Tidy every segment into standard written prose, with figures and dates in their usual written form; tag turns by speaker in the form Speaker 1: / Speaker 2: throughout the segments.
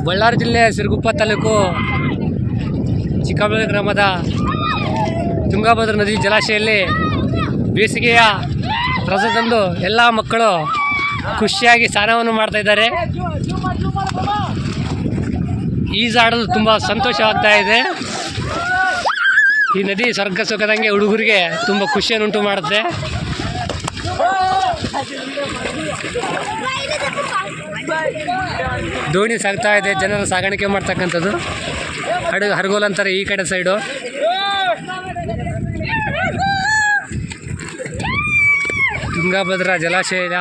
Speaker 1: ಬಳ್ಳಾರಿ ಜಿಲ್ಲೆ ಸಿರುಗುಪ್ಪ ತಾಲೂಕು ಚಿಕ್ಕಬಳ್ಳಾಪುರ ಗ್ರಾಮದ ತುಂಗಭದ್ರಾ ನದಿ ಜಲಾಶಯದಲ್ಲಿ ಬೇಸಿಗೆಯ ರಜದಂದು ಎಲ್ಲ ಮಕ್ಕಳು ಖುಷಿಯಾಗಿ ಸ್ನಾನವನ್ನು ಮಾಡ್ತಾ ಇದ್ದಾರೆ. ಈಜಾಡಲು ತುಂಬ ಸಂತೋಷವಾಗ್ತಾ ಇದೆ. ಈ ನದಿ ಸ್ವರ್ಗ ಸುಖದಂಗೆ ಹುಡುಗರಿಗೆ ತುಂಬ ಖುಷಿಯನ್ನುಂಟು ಮಾಡುತ್ತೆ. ದೋಣಿ ಸಾಗ್ತಾ ಇದೆ, ಜನರು ಸಾಗಾಣಿಕೆ ಮಾಡ್ತಕ್ಕಂಥದ್ದು. ಹಡಗೋಲ್ ಅಂತಾರೆ ಈ ಕಡೆ ಸೈಡು. ತುಂಗಭದ್ರಾ ಜಲಾಶಯದ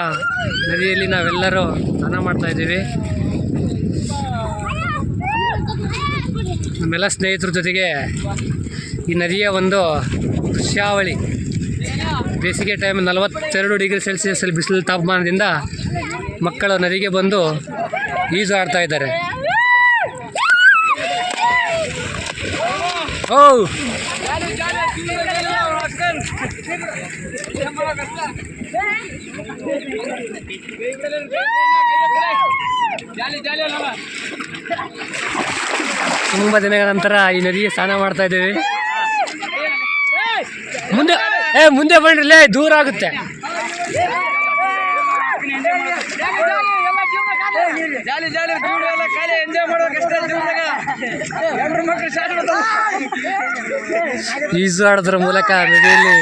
Speaker 1: ನದಿಯಲ್ಲಿ ನಾವೆಲ್ಲರೂ ಸ್ನಾನ ಮಾಡ್ತಾ ಇದ್ದೀವಿ. ನಮ್ಮೆಲ್ಲ ಸ್ನೇಹಿತರ ಜೊತೆಗೆ ಈ ನದಿಯ ಒಂದು ದೃಶ್ಯಾವಳಿ. ಬೇಸಿಗೆ ಟೈಮ್ 42 ಡಿಗ್ರಿ ಸೆಲ್ಸಿಯಸ್ಸಲ್ಲಿ ಬಿಸಿಲು ತಾಪಮಾನದಿಂದ ಮಕ್ಕಳು ನದಿಗೆ ಬಂದು ಈಜು ಆಡ್ತಾ ಇದ್ದಾರೆ. ಓ ತುಂಬ ದಿನಗಳ ನಂತರ ಈ ನದಿಗೆ ಸ್ನಾನ ಮಾಡ್ತಾ ಇದ್ದೀವಿ. ಮುಂದೆ ಬನ್ನಿರಲೇ, ದೂರ ಆಗುತ್ತೆ. ಈಜು ಆಡೋದ್ರ ಮೂಲಕ ನದಿಯಲ್ಲಿ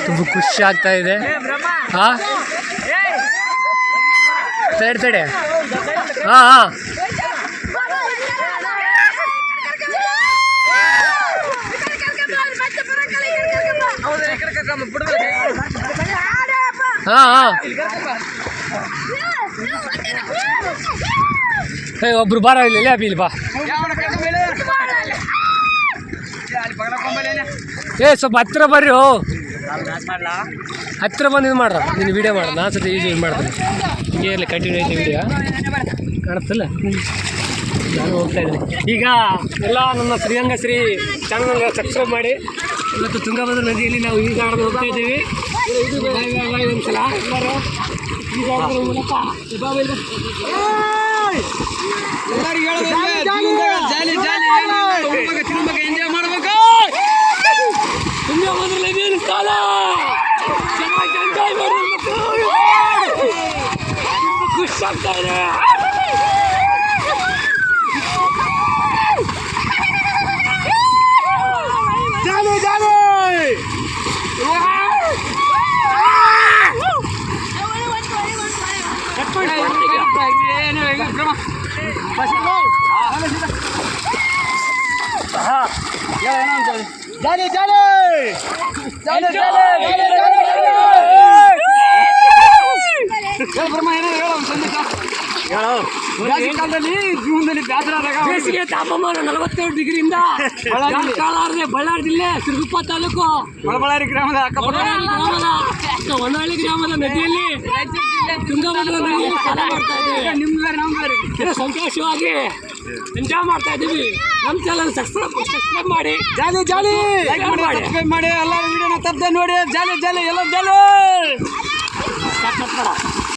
Speaker 1: ತುಂಬ ಖುಷಿ ಆಗ್ತಾ ಇದೆ. ತಡೆ ಹಾಂ ಒಬ್ರು ಬಾರ ಇಲ್ಲ ಇಲ್ಲಿ ಬಾ. ಸ್ವಲ್ಪ ಹತ್ತಿರ ಬರ್ರಿ. ಹತ್ತಿರ ಬಂದು ಇದು ಮಾಡ್ರ, ನೀನು ವೀಡಿಯೋ ಮಾಡ. ನಾನು ಸತಿ ಯೂಸ್ ಮಾಡ್ತೀನಿ. ಹಿಂಗೆ ಇರಲಿ, ಕಂಟಿನ್ಯೂ ಐತೆ ವೀಡಿಯೋ ಕಾಣುತ್ತಲ್ಲ. ನಾನು ಹೋಗ್ತಾ ಇದ್ದೀನಿ ಈಗ. ಎಲ್ಲ ನನ್ನ ಶ್ರೀರಂಗಶ್ರೀ ಚಾನಲ್ ಸಬ್ಸ್ಕ್ರೈಬ್ ಮಾಡಿ. ಇವತ್ತು ತುಂಗಭದ್ರಾ ನದಿಯಲ್ಲಿ ನಾವು ಈಜಾಡಲು ಹೋಗ್ತಾ ಇದ್ದೀವಿ. ಒಂದ್ಸಲ ಎಲ್ಲರೂ ಈಜಾಡೋದ್ರ ಮೂಲಕ ಎಂಜಾಯ್ ಮಾಡಬೇಕು. ತುಂಗಭದ್ರಾ ನದಿಯಲ್ಲಿ ಕಾಲ ಎಂಜಾಯ್ ಮಾಡಬೇಕು. ಖುಷಿ ಆಗ್ತಾ ಇದೆ. ಬೇಸಿಗೆ ತಾಪಮಾನ 47 ಡಿಗ್ರಿಯಿಂದ ಬಳ್ಳಾರಿ ಜಿಲ್ಲೆ ಸಿರುಗುಪ್ಪ ತಾಲೂಕು ಹೊಳಬಳ್ಳಾರಿ ಗ್ರಾಮದ ಹೊನ್ನಾಳಿ ಗ್ರಾಮದ ನದಿಯಲ್ಲಿ ತುಂಗಭದ್ರಾ ನದಿಯಲ್ಲಿ ಸ್ನಾನ ಮಾಡ್ತಾ ಇದ್ದೀವಿ. ಸಂತೋಷವಾಗಿ ಎಂಜಾಯ್ ಮಾಡ್ತಾ ಇದ್ದೀವಿ. ನಮ್ಮ ಚಾನಲ್ ಸಬ್ಸ್ಕ್ರೈಬ್ ಮಾಡಿ. ಸಬ್ಸ್ಕ್ರೈಬ್ ಮಾಡಿ. ಎಲ್ಲರೂ ವಿಡಿಯೋನ ತಪ್ಪದೆ ನೋಡಿ. ಜಾಲಿ ಎಲ್ಲ ಜಾಲಿ.